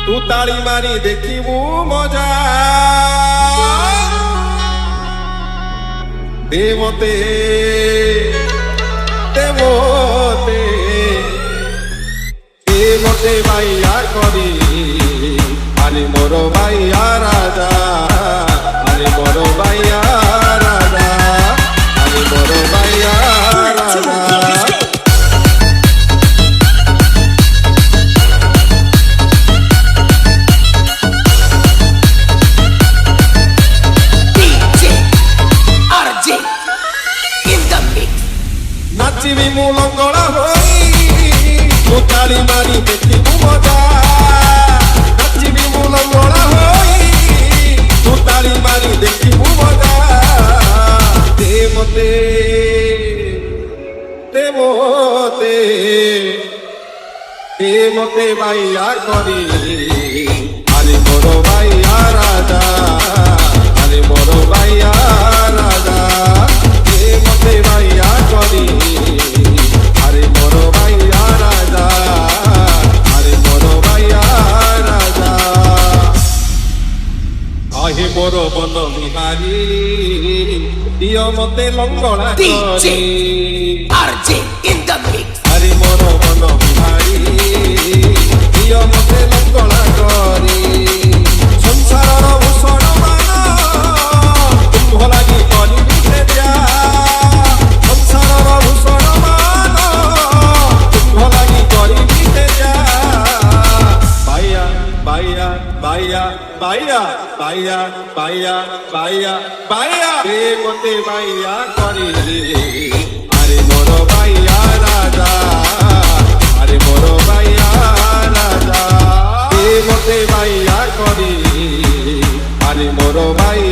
तू ताड़ी मारी देखिबू मजा देवते देवते देवते भाइया करी आरे मोर भाइया राजा आरे मोर भाइया राजा आरे मोर भाइया राजा नाचिबी मु लंगड़ा होई तू ताली मारी देखिबू मजा नाचिबी मु लंगड़ा होई तू ताली मारी देखिबू मजा दे मते दे मोते दे मते भाइया करी आरे मोर भाइया राजा आरे मोर भाइया राजा दे मते भाइया करी आरे मोर भाइया राजा आरे मोर भाइया राजा आहे मोर मन बिहारी दियो मते लंगड़ा करी RJ in the mix. आरे मोर मन बिहारी दियो मते लंगड़ा करी संसारर भूषण मान तुम लागि करी से जा संसारर भूषण मान तुम लागि करी से जा बाइया बाइया बाइया बाइया बाइया बाइया बाइया बाइया रे मते बाइया करी आरे मोर भाइया राजा आरे मोर भाइया राजा रे मते भाइया करी आरे मोर भाइया